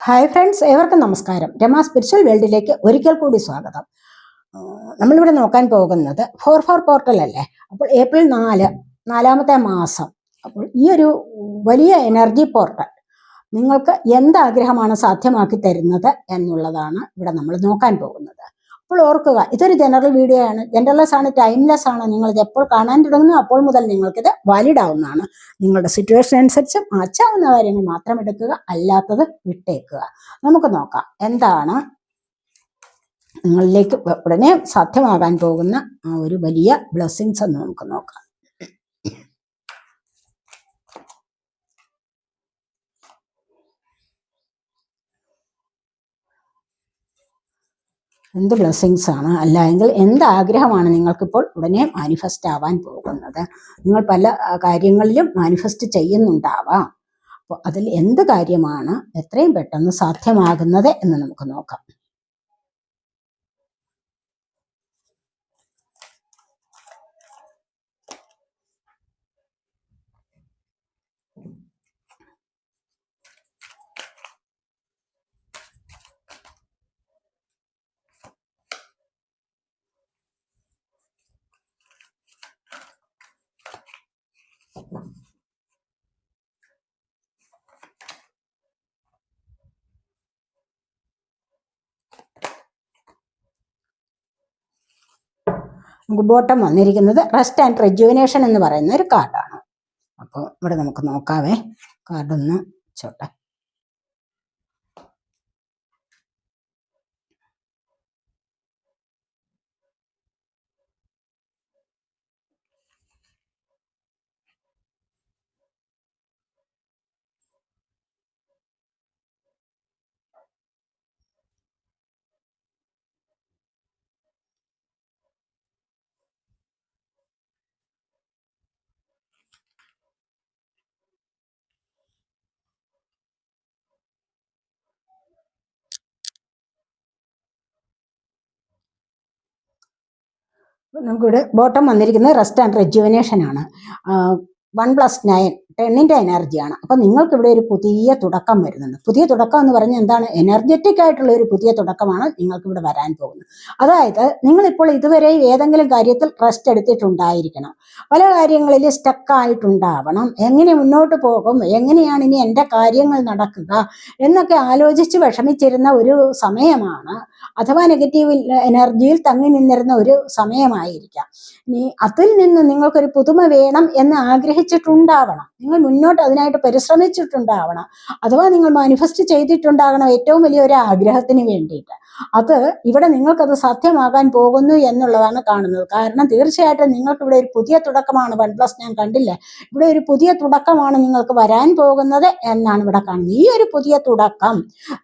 Hi friends, ഏവർക്കും നമസ്കാരം. Rama spiritual വേൾഡിലേക്ക് ഒരിക്കൽ കൂടി സ്വാഗതം. നമ്മളിവിടെ നോക്കാൻ പോകുന്നത് 4/4 പോർട്ടൽ അല്ലേ. അപ്പോൾ ഏപ്രിൽ 4 നാലാമത്തെ മാസം. അപ്പോൾ ഈ ഒരു വലിയ എനർജി പോർട്ടൽ നിങ്ങൾക്ക് എന്താഗ്രഹമാണ് സാധ്യമാക്കി തരുന്നത് എന്നുള്ളതാണ് ഇവിടെ നമ്മൾ നോക്കാൻ പോകുന്നത്. അപ്പോൾ ഓർക്കുക, ഇതൊരു ജനറൽ വീഡിയോ ആണ്, ജനറൽലെസ് ആണ്, ടൈംലെസ് ആണ്. നിങ്ങളിത് എപ്പോൾ കാണാൻ തുടങ്ങുന്നു അപ്പോൾ മുതൽ നിങ്ങൾക്കിത് വാലിഡ് ആവുന്നതാണ്. നിങ്ങളുടെ സിറ്റുവേഷൻ അനുസരിച്ച് മാറ്റാവുന്ന കാര്യങ്ങൾ മാത്രം എടുക്കുക, അല്ലാത്തത് വിട്ടേക്കുക. നമുക്ക് നോക്കാം എന്താണ് നിങ്ങളിലേക്ക് ഉടനെ സാധ്യമാകാൻ പോകുന്ന ആ ഒരു വലിയ ബ്ലെസ്സിങ്സ് എന്ന് നമുക്ക് നോക്കാം. എന്ത് ബ്ലെസ്സിങ്സ് ആണ്, അല്ലെങ്കിൽ എന്ത് ആഗ്രഹമാണ് നിങ്ങൾക്കിപ്പോൾ ഉടനെ മാനിഫെസ്റ്റ് ആവാൻ പോകുന്നത്? നിങ്ങൾ പല കാര്യങ്ങളിലും മാനിഫെസ്റ്റ് ചെയ്യുന്നുണ്ടാവാം. അപ്പോൾ അതിൽ എന്ത് കാര്യമാണ് എത്രയും പെട്ടെന്ന് സാധ്യമാകുന്നത് എന്ന് നമുക്ക് നോക്കാം. നമുക്ക് ബോട്ടം വന്നിരിക്കുന്നത് റെസ്റ്റ് ആൻഡ് റെജുവിനേഷൻ എന്ന് പറയുന്ന ഒരു കാർഡാണ്. അപ്പോൾ ഇവിടെ നമുക്ക് നോക്കാവേ, കാർഡൊന്ന് ചോട്ടെ. നമുക്കിവിടെ ബോട്ടം വന്നിരിക്കുന്നത് റെസ്റ്റ് ആൻഡ് റെജുവിനേഷൻ ആണ്. 1+9 10ന്റെ എനർജിയാണ്. അപ്പം നിങ്ങൾക്ക് ഇവിടെ ഒരു പുതിയ തുടക്കം വരുന്നുണ്ട്. പുതിയ തുടക്കം എന്ന് പറഞ്ഞാൽ എന്താണ്? എനർജറ്റിക് ആയിട്ടുള്ള ഒരു പുതിയ തുടക്കമാണ് നിങ്ങൾക്ക് ഇവിടെ വരാൻ പോകുന്നത്. അതായത് നിങ്ങളിപ്പോൾ ഇതുവരെ ഏതെങ്കിലും കാര്യത്തിൽ റെസ്റ്റ് എടുത്തിട്ടുണ്ടായിരിക്കണം, പല കാര്യങ്ങളിൽ സ്റ്റക്കായിട്ടുണ്ടാവണം. എങ്ങനെ മുന്നോട്ട് പോകും, എങ്ങനെയാണ് ഇനി എൻ്റെ കാര്യങ്ങൾ നടക്കുക എന്നൊക്കെ ആലോചിച്ച് വിഷമിച്ചിരുന്ന ഒരു സമയമാണ്, അഥവാ നെഗറ്റീവ് എനർജിയിൽ തങ്ങി നിന്നിരുന്ന ഒരു സമയമായിരിക്കാം. ഇനി അതിൽ നിന്ന് നിങ്ങൾക്കൊരു പുതുമ വേണം എന്ന് ആഗ്രഹിച്ചിട്ടുണ്ടാവണം. നിങ്ങൾ മുന്നോട്ട് അതിനായിട്ട് പരിശ്രമിച്ചിട്ടുണ്ടാവണം, അഥവാ നിങ്ങൾ മാനിഫെസ്റ്റ് ചെയ്തിട്ടുണ്ടാകണം ഏറ്റവും വലിയൊരു ആഗ്രഹത്തിന് വേണ്ടിയിട്ട്. അത് ഇവിടെ നിങ്ങൾക്കത് സാധ്യമാകാൻ പോകുന്നു എന്നുള്ളതാണ് കാണുന്നത്. കാരണം തീർച്ചയായിട്ടും നിങ്ങൾക്ക് ഇവിടെ ഒരു പുതിയ തുടക്കമാണ്. 1+ ഞാൻ കണ്ടില്ലേ, ഇവിടെ ഒരു പുതിയ തുടക്കമാണ് നിങ്ങൾക്ക് വരാൻ പോകുന്നത് എന്നാണ് ഇവിടെ കാണുന്നത്. ഈ ഒരു പുതിയ തുടക്കം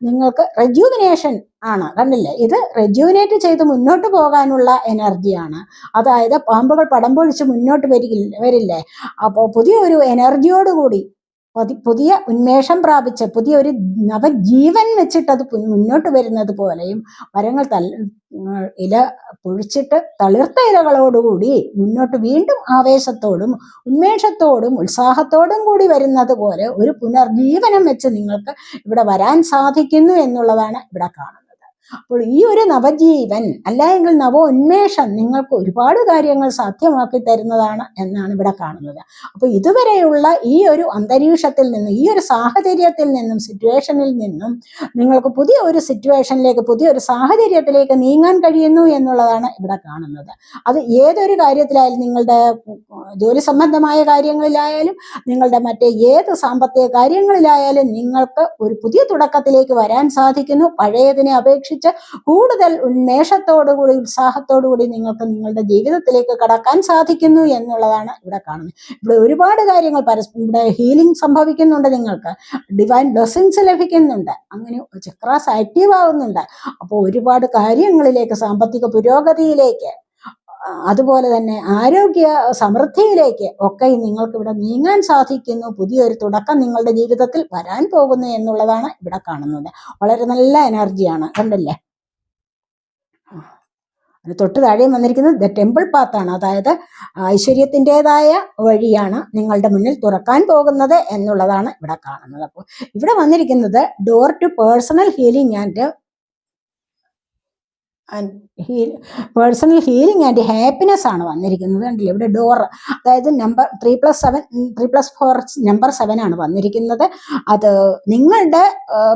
നിങ്ങൾക്ക് റെജുവിനേഷൻ ആണ്. കണ്ടില്ലേ, ഇത് റെജുവിനേറ്റ് ചെയ്ത് മുന്നോട്ട് പോകാനുള്ള എനർജിയാണ്. അതായത് പാമ്പുകൾ പടം പൊഴിച്ച് മുന്നോട്ട് വരില്ലേ, അപ്പോൾ പുതിയ ഒരു എനർജിയോടുകൂടി പുതിയ ഉന്മേഷം പ്രാപിച്ച് പുതിയൊരു നവജീവൻ വെച്ചിട്ട് അത് മുന്നോട്ട് വരുന്നത് പോലെയും മരങ്ങൾ ഇല പൊഴിച്ചിട്ട് തളിർത്ത ഇലകളോടുകൂടി മുന്നോട്ട് വീണ്ടും ആവേശത്തോടും ഉന്മേഷത്തോടും ഉത്സാഹത്തോടും കൂടി വരുന്നത് പോലെ ഒരു പുനർജീവനം വെച്ച് നിങ്ങൾക്ക് ഇവിടെ വരാൻ സാധിക്കുന്നു എന്നുള്ളതാണ് ഇവിടെ കാണുന്നത്. അപ്പോൾ ഈ ഒരു നവജീവൻ അല്ലെങ്കിൽ നവോന്മേഷം നിങ്ങൾക്ക് ഒരുപാട് കാര്യങ്ങൾ സാധ്യമാക്കി തരുന്നതാണ് എന്നാണ് ഇവിടെ കാണുന്നത്. അപ്പോൾ ഇതുവരെയുള്ള ഈ ഒരു അന്തരീക്ഷത്തിൽ നിന്നും, ഈ ഒരു സാഹചര്യത്തിൽ നിന്നും, സിറ്റുവേഷനിൽ നിന്നും നിങ്ങൾക്ക് പുതിയ ഒരു സിറ്റുവേഷനിലേക്ക്, പുതിയൊരു സാഹചര്യത്തിലേക്ക് നീങ്ങാൻ കഴിയുന്നു എന്നുള്ളതാണ് ഇവിടെ കാണുന്നത്. അത് ഏതൊരു കാര്യത്തിലായാലും, നിങ്ങളുടെ ജോലി സംബന്ധമായ കാര്യങ്ങളിലായാലും, നിങ്ങളുടെ മറ്റേ ഏത് സാമ്പത്തിക കാര്യങ്ങളിലായാലും നിങ്ങൾക്ക് ഒരു പുതിയ തുടക്കത്തിലേക്ക് വരാൻ സാധിക്കുന്നു. പഴയതിനെ അപേക്ഷിച്ച് കൂടുതൽ ഉന്മേഷത്തോടുകൂടി ഉത്സാഹത്തോടുകൂടി നിങ്ങൾക്ക് നിങ്ങളുടെ ജീവിതത്തിലേക്ക് കടക്കാൻ സാധിക്കുന്നു എന്നുള്ളതാണ് ഇവിടെ കാണുന്നത്. ഇവിടെ ഒരുപാട് കാര്യങ്ങൾ ഇവിടെ ഹീലിംഗ് സംഭവിക്കുന്നുണ്ട്, നിങ്ങൾക്ക് ഡിവൈൻ ബ്ലെസ്സിങ്സ് ലഭിക്കുന്നുണ്ട്, അങ്ങനെ ചക്രാസ് ആക്റ്റീവ് ആവുന്നുണ്ട്. അപ്പോൾ ഒരുപാട് കാര്യങ്ങളിലേക്ക്, സാമ്പത്തിക പുരോഗതിയിലേക്ക്, അതുപോലെ തന്നെ ആരോഗ്യ സമൃദ്ധിയിലേക്ക് ഒക്കെ നിങ്ങൾക്ക് ഇവിടെ നീങ്ങാൻ സാധിക്കുന്നു. പുതിയൊരു തുടക്കം നിങ്ങളുടെ ജീവിതത്തിൽ വരാൻ പോകുന്നു എന്നുള്ളതാണ് ഇവിടെ കാണുന്നത്. വളരെ നല്ല എനർജിയാണ്, കണ്ടില്ലേ. തൊട്ട് താഴെയും വന്നിരിക്കുന്നത് ദ ടെമ്പിൾ പാത്താണ്, അതായത് ഐശ്വര്യത്തിൻ്റെതായ വഴിയാണ് നിങ്ങളുടെ മുന്നിൽ തുറക്കാൻ പോകുന്നത് എന്നുള്ളതാണ് ഇവിടെ കാണുന്നത്. അപ്പോൾ ഇവിടെ വന്നിരിക്കുന്നത് door to personal healing and personal healing and happiness ആണ് വന്നിരിക്കുന്നത്. കണ്ടില്ലേ ഇവിടെ ഡോർ, അതായത് നമ്പർ 3+7 3+4 നമ്പർ 7 ആണ് വന്നിരിക്കുന്നത്. അത് നിങ്ങളുടെ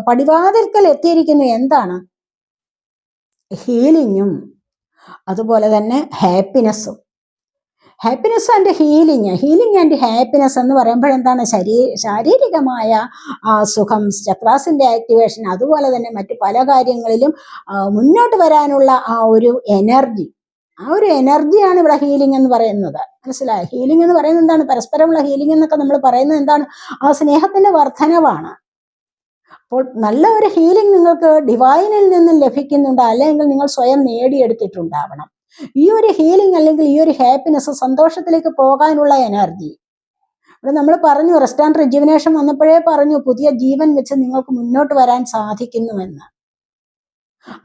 പടിവാതിൽക്കൽ എത്തിയിരിക്കുന്നു. എന്താണ്? ഹീലിങ്ങും അതുപോലെ തന്നെ ഹാപ്പിനെസ്സും. Happiness and healing and happiness എന്ന് പറയുമ്പോൾ എന്താണ്? ശാരീരികമായ സുഖം, ചക്രാസിന്റെ ആക്ടിവേഷൻ, അതുപോലെ തന്നെ മറ്റു പല കാര്യങ്ങളിലും മുന്നോട്ട് വരാനുള്ള ആ ഒരു എനർജി, ആ ഒരു എനർജിയാണ് ഇവിടെ ഹീലിംഗ് എന്ന് പറയുന്നത്. മനസ്സിലായി? ഹീലിംഗ് എന്ന് പറയുന്നത് എന്താണ്? പരസ്പരമുള്ള ഹീലിംഗ് എന്നൊക്കെ നമ്മൾ പറയുന്നത് എന്താണ്? ആ സ്നേഹത്തിന്റെ വർധനവാണ്. അപ്പോൾ നല്ല ഒരു ഹീലിംഗ് നിങ്ങൾക്ക് ഡിവൈനിൽ നിന്നും ലഭിക്കുന്നുണ്ട്, അല്ലെങ്കിൽ നിങ്ങൾ സ്വയം നേടിയെടുത്തിട്ടുണ്ടാവണം. ഈ ഒരു ഹീലിംഗ് അല്ലെങ്കിൽ ഈ ഒരു ഹാപ്പിനെസ്, സന്തോഷത്തിലേക്ക് പോകാനുള്ള എനർജി. ഇവിടെ നമ്മൾ പറഞ്ഞു, റെസ്റ്റ് ആൻഡ് റിജുവിനേഷൻ വന്നപ്പോഴേ പറഞ്ഞു, പുതിയ ജീവൻ വെച്ച് നിങ്ങൾക്ക് മുന്നോട്ട് വരാൻ സാധിക്കുന്നുവെന്ന്.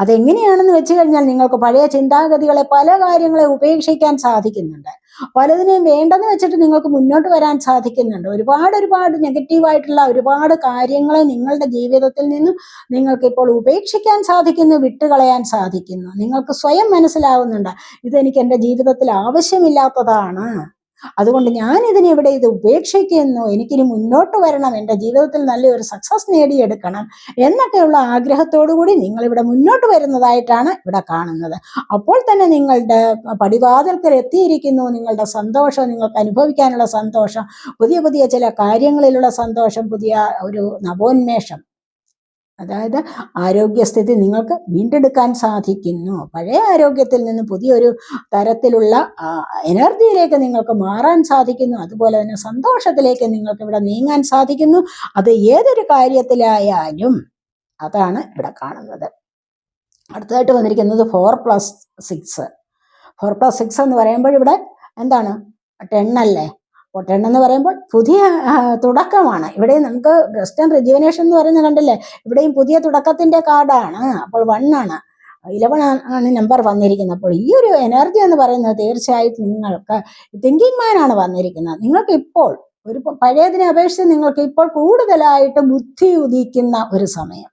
അതെങ്ങനെയാണെന്ന് വെച്ച് കഴിഞ്ഞാൽ നിങ്ങൾക്ക് പഴയ ചിന്താഗതികളെ, പല കാര്യങ്ങളെ ഉപേക്ഷിക്കാൻ സാധിക്കുന്നുണ്ട്. പലതിനെയും വേണ്ടെന്ന് വെച്ചിട്ട് നിങ്ങൾക്ക് മുന്നോട്ട് വരാൻ സാധിക്കുന്നുണ്ട്. ഒരുപാട് നെഗറ്റീവായിട്ടുള്ള ഒരുപാട് കാര്യങ്ങളെ നിങ്ങളുടെ ജീവിതത്തിൽ നിന്നും നിങ്ങൾക്ക് ഇപ്പോൾ ഉപേക്ഷിക്കാൻ സാധിക്കുന്നു, വിട്ടുകളയാൻ സാധിക്കുന്നു. നിങ്ങൾക്ക് സ്വയം മനസ്സിലാവുന്നുണ്ട്, ഇതെനിക്ക് എൻ്റെ ജീവിതത്തിൽ ആവശ്യമില്ലാത്തതാണ്, അതുകൊണ്ട് ഞാൻ ഇതിനെവിടെ ഇത് ഉപേക്ഷിക്കുന്നു, എനിക്കിനി മുന്നോട്ട് വരണം, എൻ്റെ ജീവിതത്തിൽ നല്ലൊരു സക്സസ് നേടിയെടുക്കണം എന്നൊക്കെയുള്ള ആഗ്രഹത്തോടുകൂടി നിങ്ങളിവിടെ മുന്നോട്ട് വരുന്നതായിട്ടാണ് ഇവിടെ കാണുന്നത്. അപ്പോൾ തന്നെ നിങ്ങളുടെ പടിവാതിൽക്കൽ എത്തിയിരിക്കുന്നു നിങ്ങളുടെ സന്തോഷം, നിങ്ങൾക്ക് അനുഭവിക്കാനുള്ള സന്തോഷം, പുതിയ ചില കാര്യങ്ങളിലുള്ള സന്തോഷം, പുതിയ ഒരു നവോന്മേഷം, അതായത് ആരോഗ്യസ്ഥിതി നിങ്ങൾക്ക് വീണ്ടെടുക്കാൻ സാധിക്കുന്നു. പഴയ ആരോഗ്യത്തിൽ നിന്ന് പുതിയൊരു തരത്തിലുള്ള എനർജിയിലേക്ക് നിങ്ങൾക്ക് മാറാൻ സാധിക്കുന്നു. അതുപോലെ തന്നെ സന്തോഷത്തിലേക്ക് നിങ്ങൾക്ക് ഇവിടെ നീങ്ങാൻ സാധിക്കുന്നു. അത് ഏതൊരു കാര്യത്തിലായാലും അതാണ് ഇവിടെ കാണുന്നത്. അടുത്തതായിട്ട് വന്നിരിക്കുന്നത് 4+6. 4+6 എന്ന് പറയുമ്പോൾ ഇവിടെ എന്താണ്? 10 അല്ലേ? അപ്പോൾ 10 എന്ന് പറയുമ്പോൾ പുതിയ തുടക്കമാണ്. ഇവിടെ നമുക്ക് റെസ്റ്റ് ആൻഡ് റിജുവിനേഷൻ എന്ന് പറയുന്നത് കണ്ടില്ലേ, ഇവിടെയും പുതിയ തുടക്കത്തിന്റെ കാർഡാണ്. അപ്പോൾ 1 ആണ്, 11 ആണ് നമ്പർ വന്നിരിക്കുന്നത്. അപ്പോൾ ഈ ഒരു എനർജി എന്ന് പറയുന്നത് തീർച്ചയായിട്ടും നിങ്ങൾക്ക് തിങ്കിങ് മാൻ ആണ് വന്നിരിക്കുന്നത്. നിങ്ങൾക്ക് ഇപ്പോൾ ഒരു പഴയതിനെ അപേക്ഷിച്ച് നിങ്ങൾക്ക് ഇപ്പോൾ കൂടുതലായിട്ട് ബുദ്ധി ഉദിക്കുന്ന ഒരു സമയം.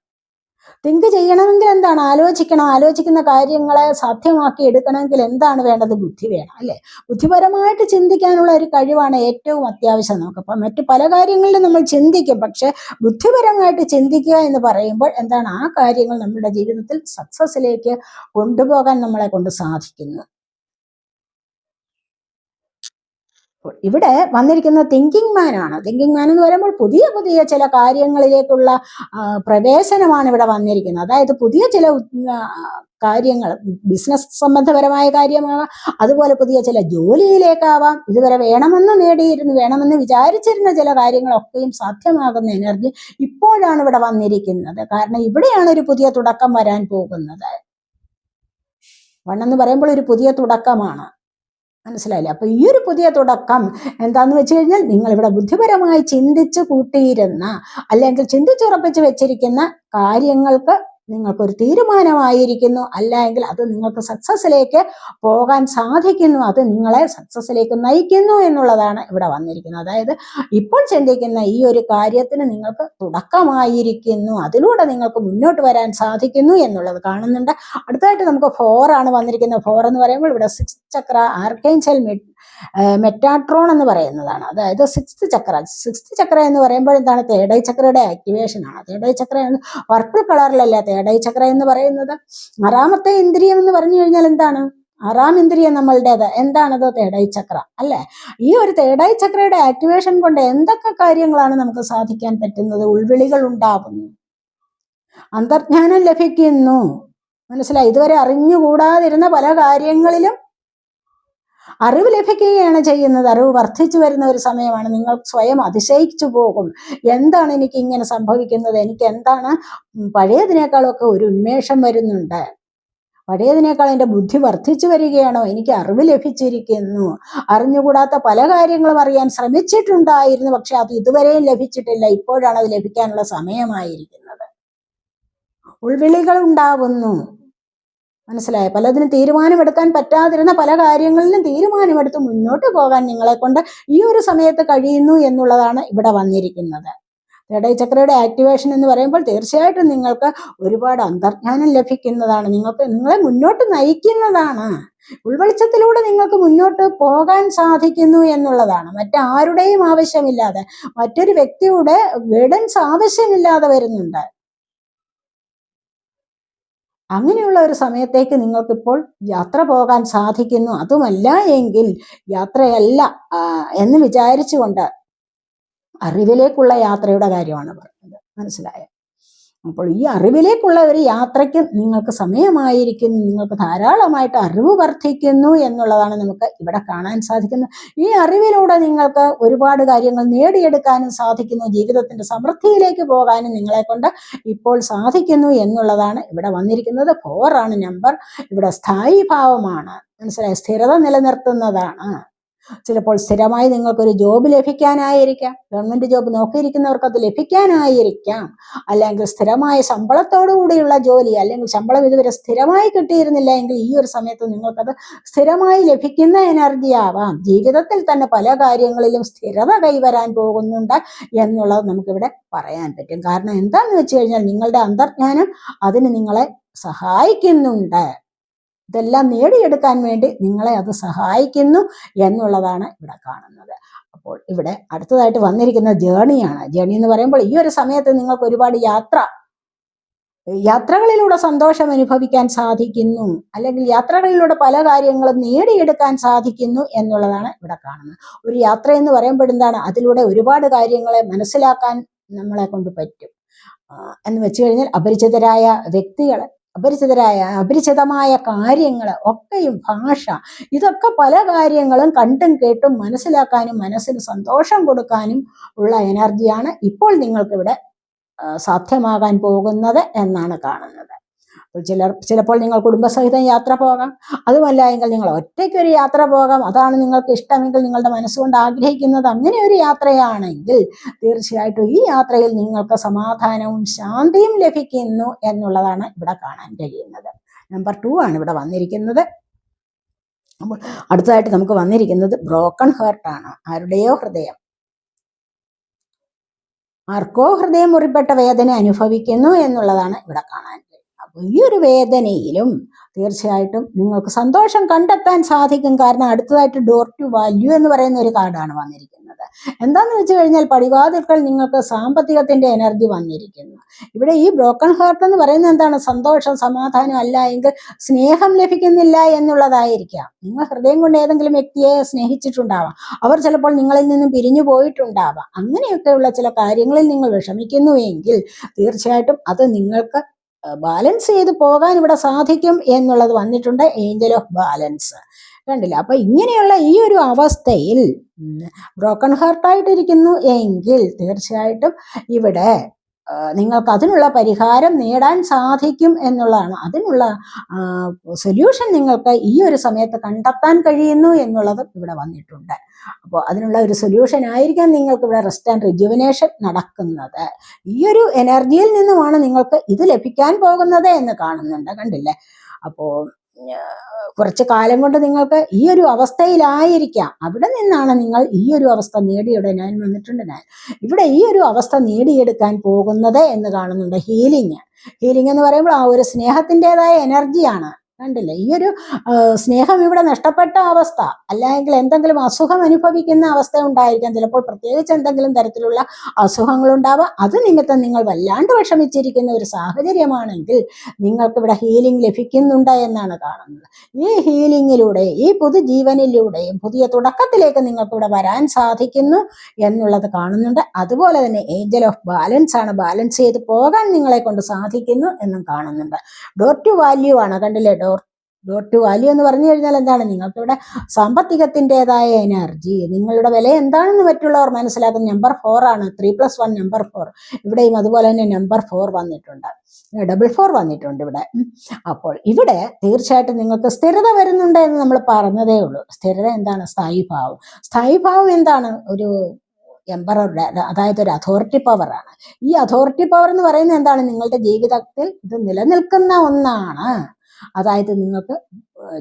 തിങ്ക് ചെയ്യണമെങ്കിൽ എന്താണ്? ആലോചിക്കുന്ന കാര്യങ്ങളെ സാധ്യമാക്കി എടുക്കണമെങ്കിൽ എന്താണ് വേണ്ടത്? ബുദ്ധി വേണം, അല്ലേ? ബുദ്ധിപരമായിട്ട് ചിന്തിക്കാനുള്ള ഒരു കഴിവാണ് ഏറ്റവും അത്യാവശ്യം നമുക്ക്. അപ്പം മറ്റു പല കാര്യങ്ങളിലും നമ്മൾ ചിന്തിക്കും, പക്ഷെ ബുദ്ധിപരമായിട്ട് ചിന്തിക്കുക എന്ന് പറയുമ്പോൾ എന്താണ്? ആ കാര്യങ്ങൾ നമ്മുടെ ജീവിതത്തിൽ സക്സസിലേക്ക് കൊണ്ടുപോകാൻ നമ്മളെ കൊണ്ട് സാധിക്കുന്നു. ഇവിടെ വന്നിരിക്കുന്ന തിങ്കിങ് മാൻ ആണ്. തിങ്കിങ് മാൻ എന്ന് പറയുമ്പോൾ പുതിയ ചില കാര്യങ്ങളിലേക്കുള്ള പ്രവേശനമാണ് ഇവിടെ വന്നിരിക്കുന്നത്. അതായത് പുതിയ ചില കാര്യങ്ങൾ, ബിസിനസ് സംബന്ധപരമായ കാര്യമാകാം, അതുപോലെ പുതിയ ചില ജോലിയിലേക്കാവാം, ഇതുവരെ വേണമെന്ന് വിചാരിച്ചിരുന്ന ചില കാര്യങ്ങളൊക്കെയും സാധ്യമാകുന്ന എനർജി ഇപ്പോഴാണ് ഇവിടെ വന്നിരിക്കുന്നത്. കാരണം ഇവിടെയാണ് ഒരു പുതിയ തുടക്കം വരാൻ പോകുന്നത്. 1 എന്ന് പറയുമ്പോൾ ഒരു പുതിയ തുടക്കമാണ്. മനസ്സിലായില്ലേ? അപ്പൊ ഈ ഒരു പുതിയ തുടക്കം എന്താന്ന് വെച്ച് കഴിഞ്ഞാൽ, നിങ്ങൾ ഇവിടെ ബുദ്ധിപരമായി ചിന്തിച്ച് കൂട്ടിയിരുന്ന അല്ലെങ്കിൽ ചിന്തിച്ചുറപ്പിച്ച് വെച്ചിരിക്കുന്ന കാര്യങ്ങൾക്ക് നിങ്ങൾക്കൊരു തീരുമാനമായിരിക്കുന്നു, അല്ലെങ്കിൽ അത് നിങ്ങൾക്ക് സക്സസിലേക്ക് പോകാൻ സാധിക്കുന്നു, അത് നിങ്ങളെ സക്സസിലേക്ക് നയിക്കുന്നു എന്നുള്ളതാണ് ഇവിടെ വന്നിരിക്കുന്നത്. അതായത് ഇപ്പോൾ ചിന്തിക്കുന്ന ഈ ഒരു കാര്യത്തിന് നിങ്ങൾക്ക് തുടക്കമായിരിക്കുന്നു, അതിലൂടെ നിങ്ങൾക്ക് മുന്നോട്ട് വരാൻ സാധിക്കുന്നു എന്നുള്ളത് കാണുന്നുണ്ട്. അടുത്തായിട്ട് നമുക്ക് 4 ആണ് വന്നിരിക്കുന്നത്. 4 എന്ന് പറയുമ്പോൾ ഇവിടെ 6th ചക്ര, ആർക്കേഞ്ചൽ മെറ്റാട്രോൺ എന്ന് പറയുന്നതാണ്. അതായത് 6th ചക്ര എന്ന് പറയുമ്പോൾ എന്താണ്? തേർഡ് ഐ ചക്രയുടെ ആക്ടിവേഷൻ ആണ്. തേർഡ് ഐ ചക്ര പർപ്പിൾ കളറിലല്ല തേർഡ് ഐ ചക്ര എന്ന് പറയുന്നത്. 6ാമത്തെ ഇന്ദ്രിയം എന്ന് പറഞ്ഞു കഴിഞ്ഞാൽ എന്താണ്? 6ാം ഇന്ദ്രിയം നമ്മളുടേത് എന്താണത്? തേർഡ് ഐ ചക്ര, അല്ലെ? ഈ ഒരു തേർഡ് ഐ ചക്രയുടെ ആക്ടിവേഷൻ കൊണ്ട് എന്തൊക്കെ കാര്യങ്ങളാണ് നമുക്ക് സാധിക്കാൻ പറ്റുന്നത്? ഉൾവിളികൾ ഉണ്ടാകുന്നു, അന്തർജ്ഞാനം ലഭിക്കുന്നു. മനസ്സിലായി? ഇതുവരെ അറിഞ്ഞുകൂടാതിരുന്ന പല കാര്യങ്ങളിലും അറിവ് ലഭിക്കുകയാണ് ചെയ്യുന്നത്. അറിവ് വർദ്ധിച്ചു വരുന്ന ഒരു സമയമാണ്. നിങ്ങൾ സ്വയം അതിശയിച്ചു പോകും, എന്താണ് എനിക്ക് ഇങ്ങനെ സംഭവിക്കുന്നത്, എനിക്ക് എന്താണ് പഴയതിനേക്കാളൊക്കെ ഒരു ഉന്മേഷം വരുന്നുണ്ട്, പഴയതിനേക്കാൾ എൻ്റെ ബുദ്ധി വർദ്ധിച്ചു വരികയാണോ, എനിക്ക് അറിവ് ലഭിച്ചിരിക്കുന്നു, അറിഞ്ഞുകൂടാത്ത പല കാര്യങ്ങളും അറിയാൻ ശ്രമിച്ചിട്ടുണ്ടായിരുന്നു, പക്ഷെ അത് ഇതുവരെയും ലഭിച്ചിട്ടില്ല, ഇപ്പോഴാണ് അത് ലഭിക്കാനുള്ള സമയമായിരിക്കുന്നത്. ഉൾവിളികൾ ഉണ്ടാവുന്നു. മനസ്സിലായോ? പലതിനും തീരുമാനമെടുക്കാൻ പറ്റാതിരുന്ന പല കാര്യങ്ങളിലും തീരുമാനമെടുത്ത് മുന്നോട്ട് പോകാൻ നിങ്ങളെ കൊണ്ട് ഈ ഒരു സമയത്ത് കഴിയുന്നു എന്നുള്ളതാണ് ഇവിടെ വന്നിരിക്കുന്നത്. തേർഡ് ഐ ചക്രയുടെ ആക്ടിവേഷൻ എന്ന് പറയുമ്പോൾ തീർച്ചയായിട്ടും നിങ്ങൾക്ക് ഒരുപാട് അന്തർജ്ഞാനം ലഭിക്കുന്നതാണ്, നിങ്ങളെ മുന്നോട്ട് നയിക്കുന്നതാണ്. ഉൾവെളിച്ചത്തിലൂടെ നിങ്ങൾക്ക് മുന്നോട്ട് പോകാൻ സാധിക്കുന്നു എന്നുള്ളതാണ്. മറ്റാരുടെയും ആവശ്യമില്ലാതെ, മറ്റൊരു വ്യക്തിയുടെ ഗൈഡൻസ് ആവശ്യമില്ലാതെ വരുന്നുണ്ട്. അങ്ങനെയുള്ള ഒരു സമയത്തേക്ക് നിങ്ങൾക്കിപ്പോൾ യാത്ര പോകാൻ സാധിക്കുന്നു. അതുമല്ല എങ്കിൽ യാത്രയല്ല എന്ന് വിചാരിച്ചുകൊണ്ട് അറിവിലേക്കുള്ള യാത്രയുടെ കാര്യമാണ് പറയുന്നത്. മനസ്സിലായോ? അപ്പോൾ ഈ അറിവിലേക്കുള്ള ഒരു യാത്രയ്ക്ക് നിങ്ങൾക്ക് സമയമായിരിക്കുന്നു, നിങ്ങൾക്ക് ധാരാളമായിട്ട് അറിവ് വർദ്ധിക്കുന്നു എന്നുള്ളതാണ് നമുക്ക് ഇവിടെ കാണാൻ സാധിക്കുന്നത്. ഈ അറിവിലൂടെ നിങ്ങൾക്ക് ഒരുപാട് കാര്യങ്ങൾ നേടിയെടുക്കാനും സാധിക്കുന്നു, ജീവിതത്തിന്റെ സമൃദ്ധിയിലേക്ക് പോകാനും നിങ്ങളെ കൊണ്ട് ഇപ്പോൾ സാധിക്കുന്നു എന്നുള്ളതാണ് ഇവിടെ വന്നിരിക്കുന്നത്. 4 ആണ് നമ്പർ. ഇവിടെ സ്ഥായി ഭാവമാണ്. മനസ്സിലായി? സ്ഥിരത നിലനിർത്തുന്നതാണ്. ചിലപ്പോൾ സ്ഥിരമായി നിങ്ങൾക്കൊരു ജോബ് ലഭിക്കാനായിരിക്കാം, ഗവൺമെന്റ് ജോബ് നോക്കിയിരിക്കുന്നവർക്ക് അത് ലഭിക്കാനായിരിക്കാം, അല്ലെങ്കിൽ സ്ഥിരമായ ശമ്പളത്തോടുകൂടിയുള്ള ജോലി, അല്ലെങ്കിൽ ശമ്പളം ഇതുവരെ സ്ഥിരമായി കിട്ടിയിരുന്നില്ല എങ്കിൽ ഈ ഒരു സമയത്ത് നിങ്ങൾക്കത് സ്ഥിരമായി ലഭിക്കുന്ന എനർജി ആവാം. ജീവിതത്തിൽ തന്നെ പല കാര്യങ്ങളിലും സ്ഥിരത കൈവരാൻ പോകുന്നുണ്ട് എന്നുള്ളത് നമുക്കിവിടെ പറയാൻ പറ്റും. കാരണം എന്താണെന്ന് വെച്ച് കഴിഞ്ഞാൽ നിങ്ങളുടെ അന്തർജ്ഞാനം അതിന് നിങ്ങളെ സഹായിക്കുന്നുണ്ട്. ഇതെല്ലാം നേടിയെടുക്കാൻ വേണ്ടി നിങ്ങളെ അത് സഹായിക്കുന്നു എന്നുള്ളതാണ് ഇവിടെ കാണുന്നത്. അപ്പോൾ ഇവിടെ അടുത്തതായിട്ട് വന്നിരിക്കുന്ന ജേണിയാണ്. ജേണി എന്ന് പറയുമ്പോൾ ഈ ഒരു സമയത്ത് നിങ്ങൾക്ക് ഒരുപാട് യാത്രകളിലൂടെ സന്തോഷം അനുഭവിക്കാൻ സാധിക്കുന്നു, അല്ലെങ്കിൽ യാത്രകളിലൂടെ പല കാര്യങ്ങളും നേടിയെടുക്കാൻ സാധിക്കുന്നു എന്നുള്ളതാണ് ഇവിടെ കാണുന്നത്. ഒരു യാത്ര എന്ന് പറയുമ്പോൾ എന്താണ്? അതിലൂടെ ഒരുപാട് കാര്യങ്ങളെ മനസ്സിലാക്കാൻ നമ്മളെ കൊണ്ട് പറ്റും. എന്ന് വെച്ച് കഴിഞ്ഞാൽ അപരിചിതരായ വ്യക്തികളെ, അപരിചിതമായ കാര്യങ്ങൾ ഒക്കെയും, ഭാഷ, ഇതൊക്കെ പല കാര്യങ്ങളും കണ്ടും കേട്ടും മനസ്സിലാക്കാനും മനസ്സിന് സന്തോഷം കൊടുക്കാനും ഉള്ള എനർജിയാണ് ഇപ്പോൾ നിങ്ങൾക്കിവിടെ സാധ്യമാകാൻ പോകുന്നത് എന്നാണ് കാണുന്നത്. ചിലപ്പോൾ നിങ്ങൾ കുടുംബസഹിതം യാത്ര പോകാം, അതുമല്ല എങ്കിൽ നിങ്ങൾ ഒറ്റയ്ക്കൊരു യാത്ര പോകാം. അതാണ് നിങ്ങൾക്ക് ഇഷ്ടമെങ്കിൽ, നിങ്ങളുടെ മനസ്സുകൊണ്ട് ആഗ്രഹിക്കുന്നത് അങ്ങനെ ഒരു യാത്രയാണെങ്കിൽ തീർച്ചയായിട്ടും ഈ യാത്രയിൽ നിങ്ങൾക്ക് സമാധാനവും ശാന്തിയും ലഭിക്കുന്നു എന്നുള്ളതാണ് ഇവിടെ കാണാൻ കഴിയുന്നത്. നമ്പർ 2 ആണ് ഇവിടെ വന്നിരിക്കുന്നത്. അപ്പോൾ അടുത്തതായിട്ട് നമുക്ക് വന്നിരിക്കുന്നത് ബ്രോക്കൺ ഹേർട്ടാണ്. ആരുടെയോ ഹൃദയം, ആർക്കോ ഹൃദയം മുറിപ്പെട്ട വേദന അനുഭവിക്കുന്നു എന്നുള്ളതാണ് ഇവിടെ കാണാൻ കഴിയുന്നത്. അപ്പോൾ ഈ ഒരു വേദനയിലും തീർച്ചയായിട്ടും നിങ്ങൾക്ക് സന്തോഷം കണ്ടെത്താൻ സാധിക്കും. കാരണം അടുത്തതായിട്ട് ഡോർ ടു വാല്യൂ എന്ന് പറയുന്ന ഒരു കാർഡാണ് വന്നിരിക്കുന്നത്. എന്താന്ന് വെച്ച് കഴിഞ്ഞാൽ പടിവാതിൽക്കൽ നിങ്ങൾക്ക് സാമ്പത്തികത്തിന്റെ എനർജി വന്നിരിക്കുന്നു. ഇവിടെ ഈ ബ്രോക്കൺ ഹാർട്ട് എന്ന് പറയുന്നത് എന്താണ്? സന്തോഷം, സമാധാനം, അല്ല എങ്കിൽ സ്നേഹം ലഭിക്കുന്നില്ല എന്നുള്ളതായിരിക്കാം. നിങ്ങൾ ഹൃദയം കൊണ്ട് ഏതെങ്കിലും വ്യക്തിയെ സ്നേഹിച്ചിട്ടുണ്ടാവാം, അവർ ചിലപ്പോൾ നിങ്ങളിൽ നിന്നും പിരിഞ്ഞു പോയിട്ടുണ്ടാവാം. അങ്ങനെയൊക്കെയുള്ള ചില കാര്യങ്ങളിൽ നിങ്ങൾ വിഷമിക്കുന്നുവെങ്കിൽ തീർച്ചയായിട്ടും അത് നിങ്ങൾക്ക് ബാലൻസ് ചെയ്ത് പോകാൻ ഇവിടെ സാധിക്കും എന്നുള്ളത് വന്നിട്ടുണ്ട്. ഏഞ്ചൽ ഓഫ് ബാലൻസ് കണ്ടില്ല? അപ്പൊ ഇങ്ങനെയുള്ള ഈ ഒരു അവസ്ഥയിൽ ബ്രോക്കൺ ഹാർട്ടായിട്ടിരിക്കുന്നു എങ്കിൽ തീർച്ചയായിട്ടും ഇവിടെ നിങ്ങൾക്ക് അതിനുള്ള പരിഹാരം നേടാൻ സാധിക്കും എന്നുള്ളതാണ്. അതിനുള്ള സൊല്യൂഷൻ നിങ്ങൾക്ക് ഈ ഒരു സമയത്ത് കണ്ടെത്താൻ കഴിയുന്നു എന്നുള്ളത് ഇവിടെ വന്നിട്ടുണ്ട്. അപ്പോൾ അതിനുള്ള ഒരു സൊല്യൂഷൻ ആയിരിക്കാം നിങ്ങൾക്ക് ഇവിടെ റെസ്റ്റ് ആൻഡ് റിജുവിനേഷൻ നടക്കുന്നത്. ഈ ഒരു എനർജിയിൽ നിന്നുമാണ് നിങ്ങൾക്ക് ഇത് ലഭിക്കാൻ പോകുന്നത് എന്ന് കാണുന്നുണ്ട്. കണ്ടില്ലേ? അപ്പോൾ കുറച്ച് കാലം കൊണ്ട് നിങ്ങൾക്ക് ഈ ഒരു അവസ്ഥയിലായിരിക്കാം. അവിടെ നിന്നാണ് നിങ്ങൾ ഈ ഒരു അവസ്ഥ നേടിയെടുക്കാൻ വന്നിട്ടുണ്ട്. ഞാൻ ഇവിടെ ഈ ഒരു അവസ്ഥ നേടിയെടുക്കാൻ പോകുന്നത് എന്ന് കാണുന്നുണ്ട്. ഹീലിംഗ് എന്ന് പറയുമ്പോൾ ആ ഒരു സ്നേഹത്തിൻ്റെതായ എനർജിയാണ്. കണ്ടില്ലേ? ഈ ഒരു സ്നേഹം ഇവിടെ നഷ്ടപ്പെട്ട അവസ്ഥ, അല്ലെങ്കിൽ എന്തെങ്കിലും അസുഖം അനുഭവിക്കുന്ന അവസ്ഥ ഉണ്ടായിരിക്കാം. ചിലപ്പോൾ പ്രത്യേകിച്ച് എന്തെങ്കിലും തരത്തിലുള്ള അസുഖങ്ങൾ ഉണ്ടാവാം. അത് നിമിത്തം നിങ്ങൾ വല്ലാണ്ട് വിഷമിച്ചിരിക്കുന്ന ഒരു സാഹചര്യമാണെങ്കിൽ നിങ്ങൾക്ക് ഇവിടെ ഹീലിംഗ് ലഭിക്കുന്നുണ്ട് എന്നാണ് കാണുന്നത്. ഈ ഹീലിംഗിലൂടെ, ഈ പുതുജീവനിലൂടെയും പുതിയ തുടക്കത്തിലേക്ക് നിങ്ങൾക്ക് ഇവിടെ വരാൻ സാധിക്കുന്നു എന്നുള്ളത് കാണുന്നുണ്ട്. അതുപോലെ തന്നെ ഏഞ്ചൽ ഓഫ് ബാലൻസ് ആണ്. ബാലൻസ് ചെയ്ത് പോകാൻ നിങ്ങളെ കൊണ്ട് സാധിക്കുന്നു എന്നും കാണുന്നുണ്ട്. ഡോർ ടു വാല്യൂ ആണ്. കണ്ടില്ലേ? ഡോർ ടു വാല്യൂ എന്ന് പറഞ്ഞു കഴിഞ്ഞാൽ എന്താണ്? നിങ്ങൾക്കിവിടെ സാമ്പത്തികത്തിൻ്റെതായ എനർജി, നിങ്ങളുടെ വില എന്താണെന്ന് മറ്റുള്ളവർ മനസ്സിലാക്കുന്ന നമ്പർ 4 ആണ്. 3+1 നമ്പർ 4. ഇവിടെയും അതുപോലെ തന്നെ നമ്പർ 4 വന്നിട്ടുണ്ട്, 4 വന്നിട്ടുണ്ട് ഇവിടെ. അപ്പോൾ ഇവിടെ തീർച്ചയായിട്ടും നിങ്ങൾക്ക് സ്ഥിരത വരുന്നുണ്ട് എന്ന് നമ്മൾ പറഞ്ഞതേ ഉള്ളൂ. സ്ഥിരത എന്താണ്? സ്ഥായിഭാവം. സ്ഥായിഭാവം എന്താണ്? ഒരു എംപററുടെ, അതായത് ഒരു അതോറിറ്റി പവറാണ്. ഈ അതോറിറ്റി പവർ എന്ന് പറയുന്നത് എന്താണ്? നിങ്ങളുടെ ജീവിതത്തിൽ ഇത് നിലനിൽക്കുന്ന ഒന്നാണ്. അതായത് നിങ്ങൾക്ക്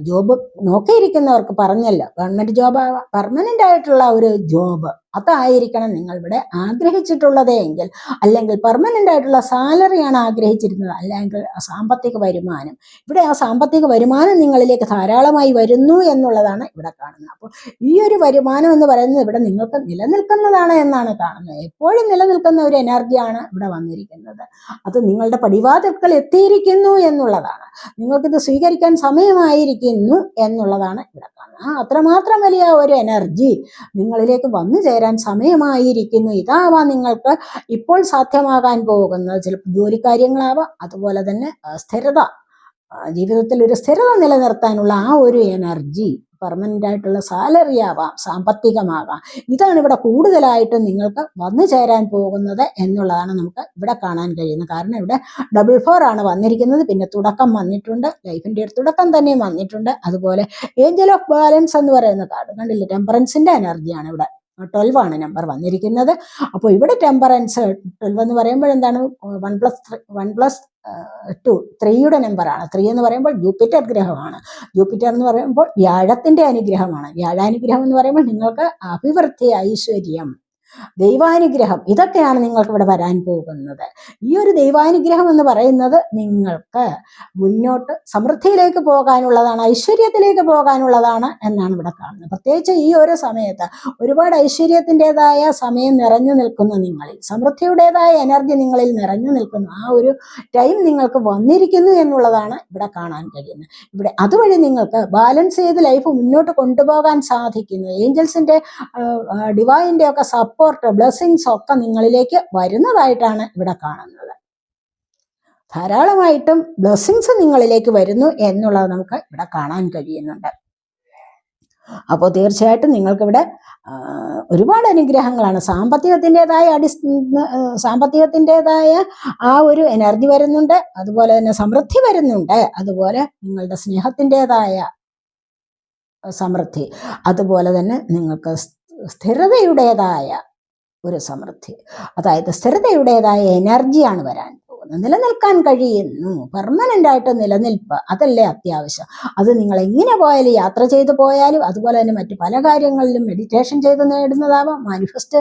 ജോബ് നോക്കിയിരിക്കുന്നവർക്ക് പറഞ്ഞല്ലോ, ഗവൺമെന്റ് ജോബ് പെർമനന്റ് ആയിട്ടുള്ള ഒരു ജോബ് അതായിരിക്കണം നിങ്ങൾ ഇവിടെ ആഗ്രഹിച്ചിട്ടുള്ളത് എങ്കിൽ, അല്ലെങ്കിൽ പെർമനന്റ് ആയിട്ടുള്ള സാലറിയാണ് ആഗ്രഹിച്ചിരുന്നത്, അല്ലെങ്കിൽ സാമ്പത്തിക വരുമാനം. ഇവിടെ ആ സാമ്പത്തിക വരുമാനം നിങ്ങളിലേക്ക് ധാരാളമായി വരുന്നു എന്നുള്ളതാണ് ഇവിടെ കാണുന്നത്. അപ്പോൾ ഈ ഒരു വരുമാനം എന്ന് പറയുന്നത് ഇവിടെ നിങ്ങൾക്ക് നിലനിൽക്കുന്നതാണ് എന്നാണ് കാണുന്നത്. എപ്പോഴും നിലനിൽക്കുന്ന ഒരു എനർജിയാണ് ഇവിടെ വന്നിരിക്കുന്നത്. അത് നിങ്ങളുടെ പടിവാതിൽക്കൽ എത്തിയിരിക്കുന്നു എന്നുള്ളതാണ്. നിങ്ങൾക്കിത് സ്വീകരിക്കാൻ സമയമായിരിക്കുന്നു എന്നുള്ളതാണ് ഇവിടെ കാണുന്നത്. അത്രമാത്രം വലിയ ഒരു എനർജി നിങ്ങളിലേക്ക് വന്നു ചേരാൻ സമയമായിരിക്കുന്നു. ഇതാവാം നിങ്ങൾക്ക് ഇപ്പോൾ സാധ്യമാകാൻ പോകുന്നത്. ചിലപ്പോൾ ജോലിക്കാര്യങ്ങളാവാം, അതുപോലെ തന്നെ സ്ഥിരത, ജീവിതത്തിൽ ഒരു സ്ഥിരത നിലനിർത്താനുള്ള ആ ഒരു എനർജി, പെർമനന്റ് ആയിട്ടുള്ള സാലറി ആവാം, സാമ്പത്തികമാകാം. ഇതാണ് ഇവിടെ കൂടുതലായിട്ടും നിങ്ങൾക്ക് വന്നു ചേരാൻ പോകുന്നത് എന്നുള്ളതാണ് നമുക്ക് ഇവിടെ കാണാൻ കഴിയുന്നത്. കാരണം ഇവിടെ 4 ആണ് വന്നിരിക്കുന്നത്. പിന്നെ തുടക്കം വന്നിട്ടുണ്ട്, ലൈഫിന്റെ ഒരു തുടക്കം തന്നെ വന്നിട്ടുണ്ട്. അതുപോലെ ഏഞ്ചൽ ഓഫ് ബാലൻസ് എന്ന് പറയുന്ന കാർഡ് കണ്ടില്ലേ, ടെമ്പറൻസിന്റെ എനർജിയാണ് ഇവിടെ. 12 ആണ് നമ്പർ വന്നിരിക്കുന്നത്. അപ്പോൾ ഇവിടെ ടെമ്പറൻസ് 12 എന്ന് പറയുമ്പോൾ എന്താണ്, 1+2 3യുടെ നമ്പറാണ്. 3 എന്ന് പറയുമ്പോൾ ജൂപ്പിറ്റർ ഗ്രഹമാണ്. ജൂപ്പിറ്റർ എന്ന് പറയുമ്പോൾ വ്യാഴത്തിന്റെ അനുഗ്രഹമാണ്. വ്യാഴാനുഗ്രഹം എന്ന് പറയുമ്പോൾ നിങ്ങൾക്ക് അഭിവൃദ്ധി, ഐശ്വര്യം, ദൈവാനുഗ്രഹം, ഇതൊക്കെയാണ് നിങ്ങൾക്ക് ഇവിടെ വരാൻ പോകുന്നത്. ഈ ഒരു ദൈവാനുഗ്രഹം എന്ന് പറയുന്നത് നിങ്ങൾക്ക് മുന്നോട്ട് സമൃദ്ധിയിലേക്ക് പോകാനുള്ളതാണ്, ഐശ്വര്യത്തിലേക്ക് പോകാനുള്ളതാണ് എന്നാണ് ഇവിടെ കാണുന്നത്. പ്രത്യേകിച്ച് ഈ ഒരു സമയത്ത് ഒരുപാട് ഐശ്വര്യത്തിൻ്റെതായ സമയം നിറഞ്ഞു നിൽക്കുന്ന നിങ്ങളിൽ, സമൃദ്ധിയുടേതായ എനർജി നിങ്ങളിൽ നിറഞ്ഞു നിൽക്കുന്ന ആ ഒരു ടൈം നിങ്ങൾക്ക് വന്നിരിക്കുന്നു എന്നുള്ളതാണ് ഇവിടെ കാണാൻ കഴിയുന്നത്. ഇവിടെ അതുവഴി നിങ്ങൾക്ക് ബാലൻസ് ചെയ്ത് ലൈഫ് മുന്നോട്ട് കൊണ്ടുപോകാൻ സാധിക്കുന്നു. ഏഞ്ചൽസിന്റെ ഡിവൈൻ്റെ ഒക്കെ സപ്പോർട്ട്, ബ്ലെസ്സിങ്സ് ഒക്കെ നിങ്ങളിലേക്ക് വരുന്നതായിട്ടാണ് ഇവിടെ കാണുന്നത്. ധാരാളമായിട്ടും ബ്ലെസ്സിങ്സ് നിങ്ങളിലേക്ക് വരുന്നു എന്നുള്ളത് നമുക്ക് ഇവിടെ കാണാൻ കഴിയുന്നുണ്ട്. അപ്പോൾ തീർച്ചയായിട്ടും നിങ്ങൾക്കിവിടെ ഒരുപാട് അനുഗ്രഹങ്ങളാണ്. സാമ്പത്തികത്തിൻ്റെതായ ആ ഒരു എനർജി വരുന്നുണ്ട്. അതുപോലെ തന്നെ സമൃദ്ധി വരുന്നുണ്ട്. അതുപോലെ നിങ്ങളുടെ സ്നേഹത്തിൻ്റെതായ സമൃദ്ധി, അതുപോലെ തന്നെ നിങ്ങൾക്ക് സ്ഥിരതയുടേതായ ഒരു സമൃദ്ധി, അതായത് സ്ഥിരതയുടേതായ എനർജിയാണ് വരാൻ പോകുന്നത്. നിലനിൽക്കാൻ കഴിയുന്നു, പെർമനന്റ് ആയിട്ട് നിലനിൽപ്പ്, അതല്ലേ അത്യാവശ്യം. അത് നിങ്ങൾ എങ്ങനെ പോയാലും, യാത്ര ചെയ്ത് പോയാലും, അതുപോലെ തന്നെ മറ്റു പല കാര്യങ്ങളിലും മെഡിറ്റേഷൻ ചെയ്ത് നേടുന്നതാവാം, മാനിഫെസ്റ്റ്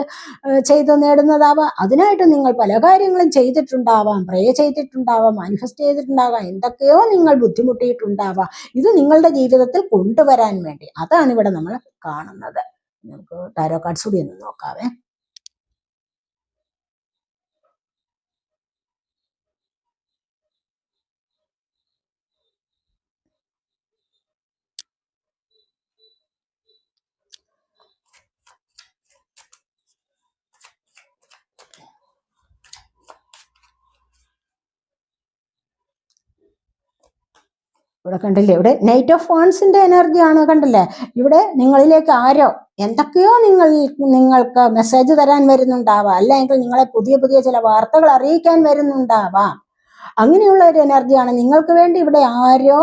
ചെയ്ത് നേടുന്നതാവാം. അതിനായിട്ട് നിങ്ങൾ പല കാര്യങ്ങളും ചെയ്തിട്ടുണ്ടാവാം, പ്രേ ചെയ്തിട്ടുണ്ടാവാം, മാനിഫെസ്റ്റ് ചെയ്തിട്ടുണ്ടാവാം, എന്തൊക്കെയോ നിങ്ങൾ ബുദ്ധിമുട്ടിയിട്ടുണ്ടാവാം. ഇത് നിങ്ങളുടെ ജീവിതത്തിൽ കൊണ്ടുവരാൻ വേണ്ടി, അതാണ് ഇവിടെ നമ്മൾ കാണുന്നത്. നമുക്ക് ടാരോ കാർഡ്സ് കൂടി ഒന്ന് നോക്കാവേ. ഇവിടെ കണ്ടില്ലേ, ഇവിടെ നൈറ്റ് ഓഫ് വാൺസിന്റെ എനർജിയാണ്. കണ്ടില്ലേ, ഇവിടെ നിങ്ങളിലേക്ക് ആരോ എന്തൊക്കെയോ നിങ്ങൾക്ക് മെസ്സേജ് തരാൻ വരുന്നുണ്ടാവാം, അല്ലെങ്കിൽ നിങ്ങളെ പുതിയ പുതിയ ചില വാർത്തകൾ അറിയിക്കാൻ വരുന്നുണ്ടാവാം. അങ്ങനെയുള്ള ഒരു എനർജിയാണ്. നിങ്ങൾക്ക് വേണ്ടി ഇവിടെ ആരോ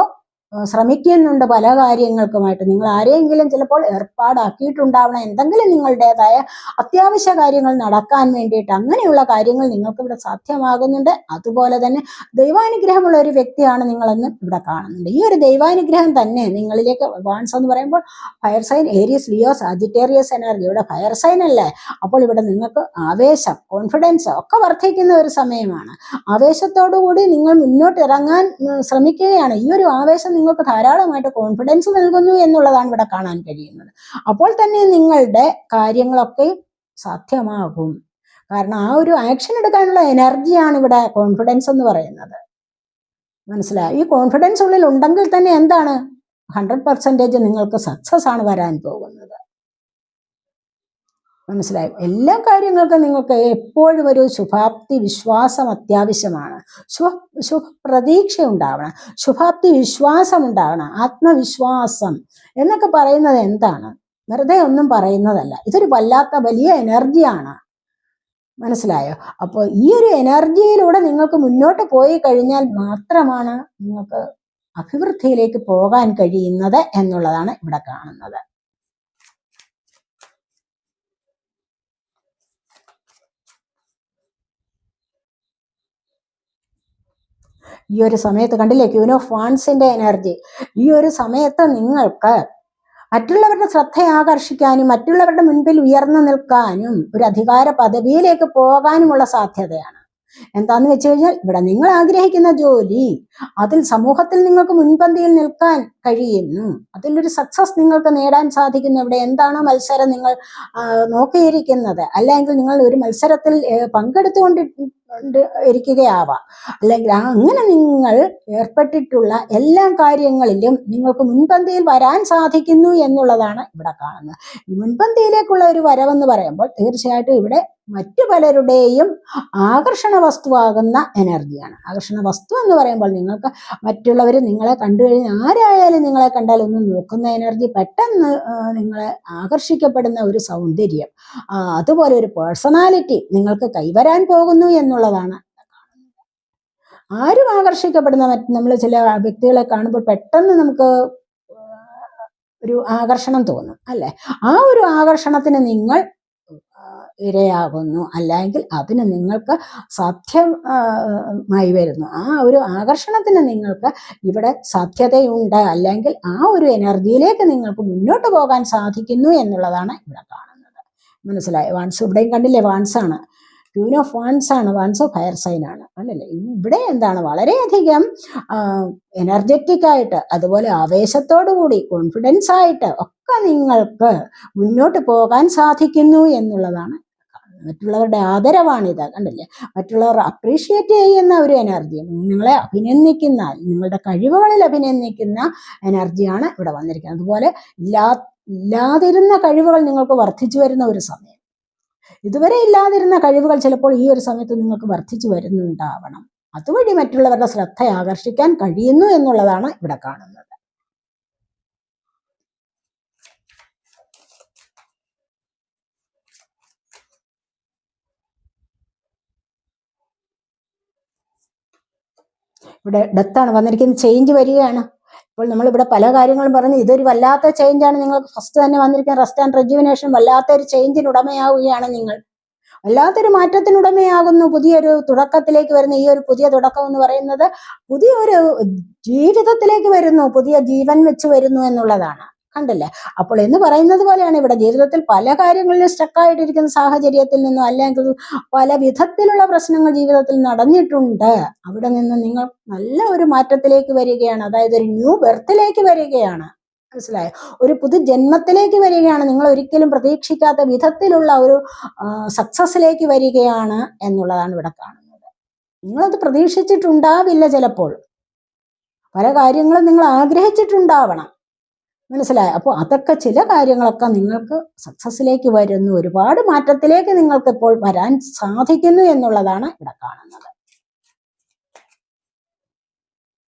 ശ്രമിക്കുന്നുണ്ട് പല കാര്യങ്ങൾക്കുമായിട്ട്. നിങ്ങൾ ആരെയെങ്കിലും ചിലപ്പോൾ ഏർപ്പാടാക്കിയിട്ടുണ്ടാവണം, എന്തെങ്കിലും നിങ്ങളുടേതായ അത്യാവശ്യ കാര്യങ്ങൾ നടക്കാൻ വേണ്ടിയിട്ട്. അങ്ങനെയുള്ള കാര്യങ്ങൾ നിങ്ങൾക്ക് ഇവിടെ സാധ്യമാകുന്നുണ്ട്. അതുപോലെ തന്നെ ദൈവാനുഗ്രഹമുള്ള ഒരു വ്യക്തിയാണ് നിങ്ങളെന്ന് ഇവിടെ കാണുന്നുണ്ട്. ഈ ഒരു ദൈവാനുഗ്രഹം തന്നെ നിങ്ങളിലേക്ക്, വാൺസ് എന്ന് പറയുമ്പോൾ fire sign, Aries, Leo, Sagittarius energy, ഇവിടെ ഫയർ സൈൻ അല്ലേ. അപ്പോൾ ഇവിടെ നിങ്ങൾക്ക് ആവേശം, കോൺഫിഡൻസ് ഒക്കെ വർദ്ധിക്കുന്ന ഒരു സമയമാണ്. ആവേശത്തോടുകൂടി നിങ്ങൾ മുന്നോട്ട് ഇറങ്ങാൻ ശ്രമിക്കുകയാണ്. ഈ ഒരു ആവേശം നിങ്ങൾക്ക് ധാരാളമായിട്ട് കോൺഫിഡൻസ് നൽകുന്നു എന്നുള്ളതാണ് ഇവിടെ കാണാൻ കഴിയുന്നത്. അപ്പോൾ തന്നെ നിങ്ങളുടെ കാര്യങ്ങളൊക്കെ സാധ്യമാകും. കാരണം ആ ഒരു ആക്ഷൻ എടുക്കാനുള്ള എനർജിയാണ് ഇവിടെ കോൺഫിഡൻസ് എന്ന് പറയുന്നത്. മനസ്സിലായി? ഈ കോൺഫിഡൻസ് ഉള്ളിൽ ഉണ്ടെങ്കിൽ തന്നെ എന്താണ്, 100% നിങ്ങൾക്ക് സക്സസ് ആണ് വരാൻ പോകുന്നത്. മനസ്സിലായി? എല്ലാ കാര്യങ്ങൾക്കും നിങ്ങൾക്ക് എപ്പോഴും ഒരു ശുഭാപ്തി വിശ്വാസം അത്യാവശ്യമാണ്. ശുഭപ്രതീക്ഷ ഉണ്ടാവണം, ശുഭാപ്തി വിശ്വാസം ഉണ്ടാവണം. ആത്മവിശ്വാസം എന്നൊക്കെ പറയുന്നത് എന്താണ്? വെറുതെ ഒന്നും പറയുന്നതല്ല. ഇതൊരു വല്ലാത്ത വലിയ എനർജിയാണ്. മനസ്സിലായോ? അപ്പോൾ ഈ ഒരു എനർജിയിലൂടെ നിങ്ങൾക്ക് മുന്നോട്ട് പോയി കഴിഞ്ഞാൽ മാത്രമാണ് നിങ്ങൾക്ക് അഭിവൃദ്ധിയിലേക്ക് പോകാൻ കഴിയുന്നത് എന്നുള്ളതാണ് ഇവിടെ കാണുന്നത്. ഈ ഒരു സമയത്ത് കണ്ടില്ലേ, ക്യൂൻ ഓഫ് വാൺസിന്റെ എനർജി. ഈ ഒരു സമയത്ത് നിങ്ങൾക്ക് മറ്റുള്ളവരുടെ ശ്രദ്ധ ആകർഷിക്കാനും മറ്റുള്ളവരുടെ മുൻപിൽ ഉയർന്നു നിൽക്കാനും ഒരു അധികാര പദവിയിലേക്ക് പോകാനുമുള്ള സാധ്യതയാണ്. എന്താന്ന് വെച്ച് കഴിഞ്ഞാൽ, ഇവിടെ നിങ്ങൾ ആഗ്രഹിക്കുന്ന ജോലി, അതിൽ സമൂഹത്തിൽ നിങ്ങൾക്ക് മുൻപന്തിയിൽ നിൽക്കാൻ കഴിയുന്നു, അതിലൊരു സക്സസ് നിങ്ങൾക്ക് നേടാൻ സാധിക്കുന്നു. ഇവിടെ എന്താണോ മത്സരം നിങ്ങൾ നോക്കിയിരിക്കുന്നത്, അല്ലെങ്കിൽ നിങ്ങൾ ഒരു മത്സരത്തിൽ പങ്കെടുത്തുകൊണ്ട് ഇരിക്കുകയാവാം, അല്ലെങ്കിൽ അങ്ങനെ നിങ്ങൾ ഏർപ്പെട്ടിട്ടുള്ള എല്ലാ കാര്യങ്ങളിലും നിങ്ങൾക്ക് മുൻപന്തിയിൽ വരാൻ സാധിക്കുന്നു എന്നുള്ളതാണ് ഇവിടെ കാണുന്നത്. ഈ മുൻപന്തിയിലേക്കുള്ള ഒരു വരവെന്ന് പറയുമ്പോൾ തീർച്ചയായിട്ടും ഇവിടെ മറ്റു പലരുടെയും ആകർഷണ വസ്തുവാകുന്ന എനർജിയാണ്. ആകർഷണ വസ്തു എന്ന് പറയുമ്പോൾ നിങ്ങൾക്ക് മറ്റുള്ളവർ നിങ്ങളെ കണ്ടു കഴിഞ്ഞാൽ, ആരായാലും നിങ്ങളെ കണ്ടാൽ ഒന്ന് നോക്കുന്ന എനർജി, പെട്ടെന്ന് നിങ്ങളെ ആകർഷിക്കപ്പെടുന്ന ഒരു സൗന്ദര്യം, അതുപോലെ ഒരു പേഴ്സണാലിറ്റി നിങ്ങൾക്ക് കൈവരാൻ പോകുന്നു എന്നുള്ളതാണ്. ആരും ആകർഷിക്കപ്പെടുന്ന നമ്മൾ ചില വ്യക്തികളെ കാണുമ്പോൾ പെട്ടെന്ന് നമുക്ക് ഒരു ആകർഷണം തോന്നും അല്ലെ? ആ ഒരു ആകർഷണത്തിന് നിങ്ങൾ ഇരയാകുന്നു, അല്ലെങ്കിൽ അതിന് നിങ്ങൾക്ക് സാധ്യമായി വരുന്നു. ആ ഒരു ആകർഷണത്തിന് നിങ്ങൾക്ക് ഇവിടെ സാധ്യതയുണ്ട്, അല്ലെങ്കിൽ ആ ഒരു എനർജിയിലേക്ക് നിങ്ങൾക്ക് മുന്നോട്ട് പോകാൻ സാധിക്കുന്നു എന്നുള്ളതാണ് ഇവിടെ കാണുന്നത്. മനസ്സിലായി? വാൺസ് ഇവിടെയും കണ്ടില്ലേ, വാൺസാണ്, ക്യൂൻ ഓഫ് വാൺസ് ആണ്, വാൺസ് ഓഫ് ഫയർ സൈൻ ആണ്, അല്ലല്ലേ? ഇവിടെ എന്താണ്, വളരെയധികം എനർജറ്റിക് ആയിട്ട്, അതുപോലെ ആവേശത്തോടു കൂടി കോൺഫിഡൻസ് ആയിട്ട് ഒക്കെ നിങ്ങൾക്ക് മുന്നോട്ട് പോകാൻ സാധിക്കുന്നു എന്നുള്ളതാണ്. മറ്റുള്ളവരുടെ ആദരവാണിത്, കണ്ടില്ലേ? മറ്റുള്ളവർ അപ്രീഷിയേറ്റ് ചെയ്യുന്ന ഒരു എനർജി, നിങ്ങളെ അഭിനന്ദിക്കുന്ന, നിങ്ങളുടെ കഴിവുകളിൽ അഭിനന്ദിക്കുന്ന എനർജിയാണ് ഇവിടെ വന്നിരിക്കുന്നത്. അതുപോലെ ഇല്ലാതിരുന്ന കഴിവുകൾ നിങ്ങൾക്ക് വർദ്ധിച്ചു വരുന്ന ഒരു സമയം, ഇതുവരെ ഇല്ലാതിരുന്ന കഴിവുകൾ ചിലപ്പോൾ ഈ ഒരു സമയത്ത് നിങ്ങൾക്ക് വർദ്ധിച്ചു വരുന്നുണ്ടാവണം. അതുവഴി മറ്റുള്ളവരുടെ ശ്രദ്ധ ആകർഷിക്കാൻ കഴിയുന്നു എന്നുള്ളതാണ് ഇവിടെ കാണുന്നത്. ഇവിടെ ഡെത്താണ് വന്നിരിക്കുന്നത്, ചേഞ്ച് വരികയാണ്. ഇപ്പോൾ നമ്മളിവിടെ പല കാര്യങ്ങളും പറഞ്ഞു, ഇതൊരു വല്ലാത്ത ചേഞ്ചാണ് നിങ്ങൾക്ക് ഫസ്റ്റ് തന്നെ വന്നിരിക്കുന്നത്. റെസ്റ്റ് ആൻഡ് റെജുവിനേഷൻ, വല്ലാത്തൊരു ചേഞ്ചിന് ഉടമയാവുകയാണ് നിങ്ങൾ, വല്ലാത്തൊരു മാറ്റത്തിനുടമയാകുന്നു. പുതിയൊരു തുടക്കത്തിലേക്ക് വരുന്ന ഈ ഒരു പുതിയ തുടക്കം എന്ന് പറയുന്നത് പുതിയൊരു ജീവിതത്തിലേക്ക് വരുന്നു, പുതിയ ജീവൻ വെച്ച് വരുന്നു എന്നുള്ളതാണ്. കണ്ടില്ലേ? അപ്പോൾ എന്ന് പറയുന്നത് പോലെയാണ് ഇവിടെ ജീവിതത്തിൽ പല കാര്യങ്ങളിലും സ്റ്റക്കായിട്ടിരിക്കുന്ന സാഹചര്യത്തിൽ നിന്നും, അല്ലെങ്കിൽ പല വിധത്തിലുള്ള പ്രശ്നങ്ങൾ ജീവിതത്തിൽ നടന്നിട്ടുണ്ട്, അവിടെ നിന്ന് നിങ്ങൾ നല്ല ഒരു മാറ്റത്തിലേക്ക് വരികയാണ്. അതായത് ഒരു ന്യൂ ബർത്തിലേക്ക് വരികയാണ്. മനസ്സിലായോ? ഒരു പുതുജന്മത്തിലേക്ക് വരികയാണ്. നിങ്ങൾ ഒരിക്കലും പ്രതീക്ഷിക്കാത്ത വിധത്തിലുള്ള ഒരു സക്സസിലേക്ക് വരികയാണ് എന്നുള്ളതാണ് ഇവിടെ കാണുന്നത്. നിങ്ങളത് പ്രതീക്ഷിച്ചിട്ടുണ്ടാവില്ല, ചിലപ്പോൾ പല കാര്യങ്ങളും നിങ്ങൾ ആഗ്രഹിച്ചിട്ടുണ്ടാവണം. മനസ്സിലായോ? അപ്പോൾ അതൊക്കെ ചില കാര്യങ്ങളൊക്കെ നിങ്ങൾക്ക് സക്സസിലേക്ക് വരുന്നു, ഒരുപാട് മാറ്റത്തിലേക്ക് നിങ്ങൾക്ക് ഇപ്പോൾ വരാൻ സാധിക്കുന്നു എന്നുള്ളതാണ് ഇവിടെ കാണുന്നത്.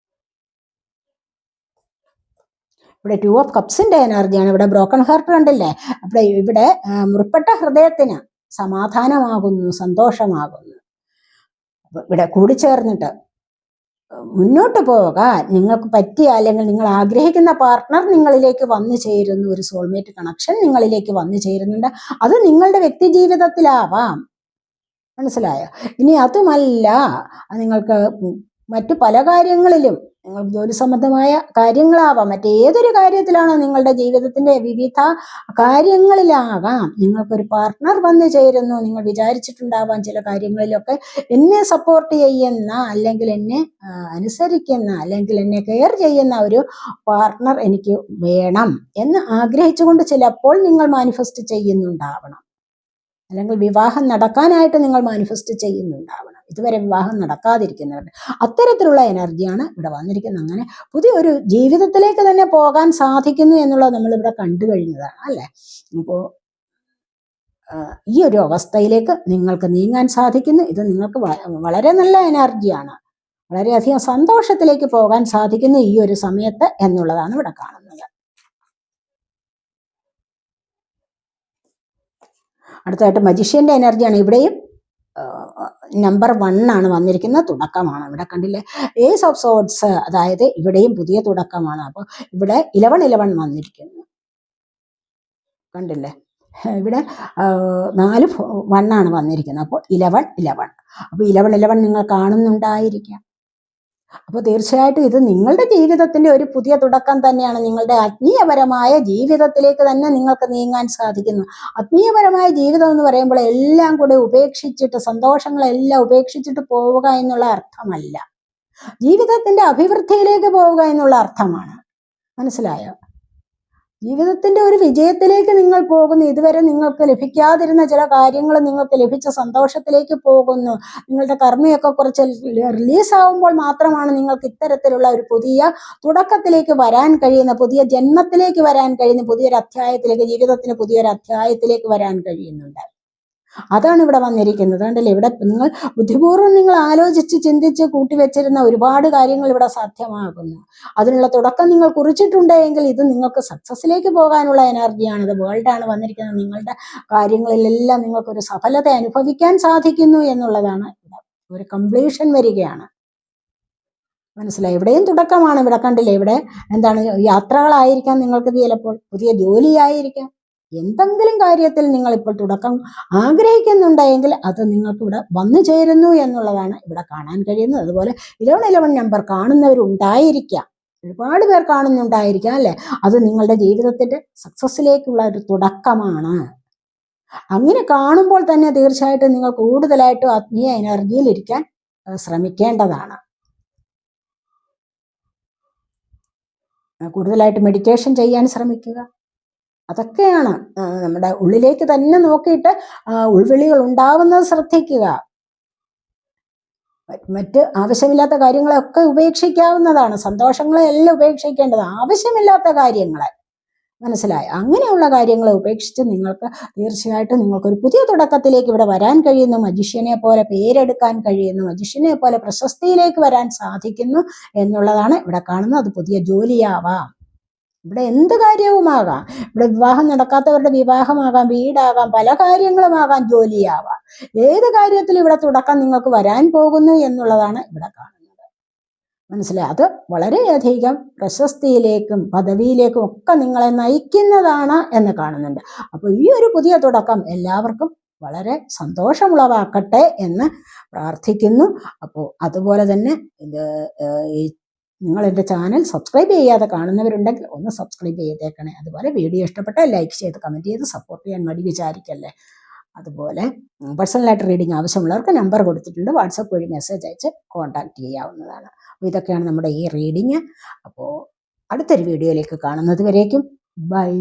ഇവിടെ 2 ഓഫ് കപ്സിന്റെ എനർജിയാണ്. ഇവിടെ ബ്രോക്കൺ ഹാർട്ട് കണ്ടില്ലേ? അവിടെ ഇവിടെ മുറിപ്പെട്ട ഹൃദയത്തിന് സമാധാനമാകുന്നു, സന്തോഷമാകുന്നു. ഇവിടെ കൂടിച്ചേർന്നിട്ട് മുന്നോട്ട് പോകാൻ നിങ്ങൾക്ക് പറ്റിയ, അല്ലെങ്കിൽ നിങ്ങൾ ആഗ്രഹിക്കുന്ന പാർട്ട്ണർ നിങ്ങളിലേക്ക് വന്നു ചേരുന്നു, ഒരു സോൾമേറ്റ് കണക്ഷൻ നിങ്ങളിലേക്ക് വന്നു ചേരുന്നുണ്ട്. അത് നിങ്ങളുടെ വ്യക്തി ജീവിതത്തിലാവാം. മനസ്സിലായോ? ഇനി അതുമല്ല, നിങ്ങൾക്ക് മറ്റു പല കാര്യങ്ങളിലും, നിങ്ങൾ ജോലി സംബന്ധമായ കാര്യങ്ങളാവാം, മറ്റേതൊരു കാര്യത്തിലാണോ, നിങ്ങളുടെ ജീവിതത്തിന്റെ വിവിധ കാര്യങ്ങളിലാകാം, നിങ്ങൾക്കൊരു പാർട്ട്ണർ വന്നു ചേരുന്നു. നിങ്ങൾ വിചാരിച്ചിട്ടുണ്ടാവാം ചില കാര്യങ്ങളിലൊക്കെ, എന്നെ സപ്പോർട്ട് ചെയ്യുന്ന, അല്ലെങ്കിൽ എന്നെ അനുസരിക്കുന്ന, അല്ലെങ്കിൽ എന്നെ കെയർ ചെയ്യുന്ന ഒരു പാർട്ട്ണർ എനിക്ക് വേണം എന്ന് ആഗ്രഹിച്ചുകൊണ്ട് ചിലപ്പോൾ നിങ്ങൾ മാനിഫെസ്റ്റ് ചെയ്യുന്നുണ്ടാവണം, അല്ലെങ്കിൽ വിവാഹം നടക്കാനായിട്ട് നിങ്ങൾ മാനിഫെസ്റ്റ് ചെയ്യുന്നുണ്ടാവണം. ഇതുവരെ വിവാഹം നടക്കാതിരിക്കുന്നവരുടെ അത്തരത്തിലുള്ള എനർജിയാണ് ഇവിടെ വന്നിരിക്കുന്നത്. അങ്ങനെ പുതിയൊരു ജീവിതത്തിലേക്ക് തന്നെ പോകാൻ സാധിക്കുന്നു എന്നുള്ളത് നമ്മളിവിടെ കണ്ടു കഴിഞ്ഞതാണ് അല്ലേ? അപ്പോൾ ഈ ഒരു അവസ്ഥയിലേക്ക് നിങ്ങൾക്ക് നീങ്ങാൻ സാധിക്കുന്നു. ഇത് നിങ്ങൾക്ക് വളരെ നല്ല എനർജിയാണ്. വളരെയധികം സന്തോഷത്തിലേക്ക് പോകാൻ സാധിക്കുന്നു ഈ ഒരു സമയത്ത് എന്നുള്ളതാണ് ഇവിടെ കാണുന്നത്. അടുത്തതായിട്ട് മജിഷ്യന്റെ എനർജിയാണ്. ഇവിടെയും നമ്പർ 1 ആണ് വന്നിരിക്കുന്നത്, തുടക്കമാണ്. ഇവിടെ കണ്ടില്ലേ, ഏസ് ഓഫ് സോഡ്സ്, അതായത് ഇവിടെയും പുതിയ തുടക്കമാണ്. അപ്പോൾ ഇവിടെ 11 വന്നിരിക്കുന്നു, കണ്ടില്ലേ? ഇവിടെ 4 1 ആണ് വന്നിരിക്കുന്നത്. അപ്പോൾ 11. അപ്പോൾ 11 നിങ്ങൾ കാണുന്നുണ്ടായിരിക്കാം. അപ്പോൾ തീർച്ചയായിട്ടും ഇത് നിങ്ങളുടെ ജീവിതത്തിന്റെ ഒരു പുതിയ തുടക്കം തന്നെയാണ്. നിങ്ങളുടെ ആത്മീയപരമായ ജീവിതത്തിലേക്ക് തന്നെ നിങ്ങൾക്ക് നീങ്ങാൻ സാധിക്കുന്നു. ആത്മീയപരമായ ജീവിതം എന്ന് പറയുമ്പോൾ എല്ലാം കൂടെ ഉപേക്ഷിച്ചിട്ട്, സന്തോഷങ്ങളെല്ലാം ഉപേക്ഷിച്ചിട്ട് പോവുക എന്നുള്ള അർത്ഥമല്ല. ജീവിതത്തിന്റെ അഭിവൃദ്ധിയിലേക്ക് പോവുക എന്നുള്ള അർത്ഥമാണ്. മനസ്സിലായോ? ജീവിതത്തിന്റെ ഒരു വിജയത്തിലേക്ക് നിങ്ങൾ പോകുന്നു. ഇതുവരെ നിങ്ങൾക്ക് ലഭിക്കാതിരുന്ന ചില കാര്യങ്ങൾ നിങ്ങൾക്ക് ലഭിച്ച സന്തോഷത്തിലേക്ക് പോകുന്നു. നിങ്ങളുടെ കർമ്മയൊക്കെ കുറച്ച് റിലീസാവുമ്പോൾ മാത്രമാണ് നിങ്ങൾക്ക് ഇത്തരത്തിലുള്ള ഒരു പുതിയ തുടക്കത്തിലേക്ക് വരാൻ കഴിയുന്ന, പുതിയ ജന്മത്തിലേക്ക് വരാൻ കഴിയുന്ന, പുതിയൊരു അധ്യായത്തിലേക്ക്, ജീവിതത്തിന് പുതിയൊരു അധ്യായത്തിലേക്ക് വരാൻ കഴിയുന്നുണ്ട്. അതാണ് ഇവിടെ വന്നിരിക്കുന്നത്. കണ്ടല്ലേ, ഇവിടെ നിങ്ങൾ ബുദ്ധിപൂർവ്വം നിങ്ങൾ ആലോചിച്ച് ചിന്തിച്ച് കൂട്ടിവെച്ചിരുന്ന ഒരുപാട് കാര്യങ്ങൾ ഇവിടെ സാധ്യമാകുന്നു. അതിനുള്ള തുടക്കം നിങ്ങൾ കുറിച്ചിട്ടുണ്ടെങ്കിൽ ഇത് നിങ്ങൾക്ക് സക്സസിലേക്ക് പോകാനുള്ള എനർജിയാണ്. ഇത് വേൾഡാണ് വന്നിരിക്കുന്നത്. നിങ്ങളുടെ കാര്യങ്ങളിലെല്ലാം നിങ്ങൾക്കൊരു സഫലത അനുഭവിക്കാൻ സാധിക്കുന്നു എന്നുള്ളതാണ്. ഇവിടെ ഒരു കംപ്ലീഷൻ വരികയാണ്. മനസ്സിലായി? ഇവിടെയും തുടക്കമാണ്. ഇവിടെ കണ്ടില്ലേ, ഇവിടെ എന്താണ്, യാത്രകളായിരിക്കാം നിങ്ങൾക്ക് ചിലപ്പോൾ, പുതിയ ജോലിയായിരിക്കാം, എന്തെങ്കിലും കാര്യത്തിൽ നിങ്ങൾ ഇപ്പോൾ തുടക്കം ആഗ്രഹിക്കുന്നുണ്ടെങ്കിൽ അത് നിങ്ങൾക്ക് ഇവിടെ വന്നു ചേരുന്നു എന്നുള്ളതാണ് ഇവിടെ കാണാൻ കഴിയുന്നത്. അതുപോലെ 1111 നമ്പർ കാണുന്നവരുണ്ടായിരിക്കാം, ഒരുപാട് പേർ കാണുന്നുണ്ടായിരിക്കാം അല്ലെ? അത് നിങ്ങളുടെ ജീവിതത്തിന്റെ സക്സസിലേക്കുള്ള ഒരു തുടക്കമാണ്. അങ്ങനെ കാണുമ്പോൾ തന്നെ തീർച്ചയായിട്ടും നിങ്ങൾ കൂടുതലായിട്ടും ആത്മീയ എനർജിയിൽ ഇരിക്കാൻ ശ്രമിക്കേണ്ടതാണ്. കൂടുതലായിട്ട് മെഡിറ്റേഷൻ ചെയ്യാൻ ശ്രമിക്കുക. അതൊക്കെയാണ് നമ്മുടെ ഉള്ളിലേക്ക് തന്നെ നോക്കിയിട്ട് ഉൾവിളികൾ ഉണ്ടാവുന്നത് ശ്രദ്ധിക്കുക. മറ്റ് ആവശ്യമില്ലാത്ത കാര്യങ്ങളൊക്കെ ഉപേക്ഷിക്കാവുന്നതാണ്. സന്തോഷങ്ങളെ എല്ലാം ഉപേക്ഷിക്കേണ്ടത്, ആവശ്യമില്ലാത്ത കാര്യങ്ങളെ. മനസ്സിലായി? അങ്ങനെയുള്ള കാര്യങ്ങളെ ഉപേക്ഷിച്ച് നിങ്ങൾക്ക് തീർച്ചയായിട്ടും നിങ്ങൾക്കൊരു പുതിയ തുടക്കത്തിലേക്ക് ഇവിടെ വരാൻ കഴിയുന്നു. മജിഷ്യനെ പോലെ പേരെടുക്കാൻ കഴിയുന്നു, മജിഷ്യനെ പോലെ പ്രശസ്തിയിലേക്ക് വരാൻ സാധിക്കുന്നു എന്നുള്ളതാണ് ഇവിടെ കാണുന്നത്. അത് പുതിയ ജോലിയാവാം, ഇവിടെ എന്ത് കാര്യവുമാകാം. ഇവിടെ വിവാഹം നടക്കാത്തവരുടെ വിവാഹമാകാം, വീടാകാം, പല കാര്യങ്ങളുമാകാം, ജോലിയാവാം. ഏത് കാര്യത്തിലും ഇവിടെ തുടക്കം നിങ്ങൾക്ക് വരാൻ പോകുന്നു എന്നുള്ളതാണ് ഇവിടെ കാണുന്നത്. മനസ്സിലായി? അത് വളരെയധികം പ്രശസ്തിയിലേക്കും പദവിയിലേക്കും ഒക്കെ നിങ്ങളെ നയിക്കുന്നതാണ് എന്ന് കാണുന്നുണ്ട്. അപ്പോൾ ഈ ഒരു പുതിയ തുടക്കം എല്ലാവർക്കും വളരെ സന്തോഷമുളവാക്കട്ടെ എന്ന് പ്രാർത്ഥിക്കുന്നു. അപ്പോൾ അതുപോലെ തന്നെ നിങ്ങൾ എൻ്റെ ചാനൽ സബ്സ്ക്രൈബ് ചെയ്യാതെ കാണുന്നവരുണ്ടെങ്കിൽ ഒന്ന് സബ്സ്ക്രൈബ് ചെയ്തേക്കണേ. അതുപോലെ വീഡിയോ ഇഷ്ടപ്പെട്ടാൽ ലൈക്ക് ചെയ്ത് കമൻറ്റ് ചെയ്ത് സപ്പോർട്ട് ചെയ്യാൻ മടി വിചാരിക്കല്ലേ. അതുപോലെ പേഴ്സണലായിട്ട് റീഡിങ് ആവശ്യമുള്ളവർക്ക് നമ്പർ കൊടുത്തിട്ടുണ്ട്, വാട്സപ്പ് വഴി മെസ്സേജ് അയച്ച് കോൺടാക്ട് ചെയ്യാവുന്നതാണ്. അപ്പോൾ ഇതൊക്കെയാണ് നമ്മുടെ ഈ റീഡിങ്. അപ്പോൾ അടുത്തൊരു വീഡിയോയിലേക്ക് കാണുന്നത് വരേക്കും ബൈ.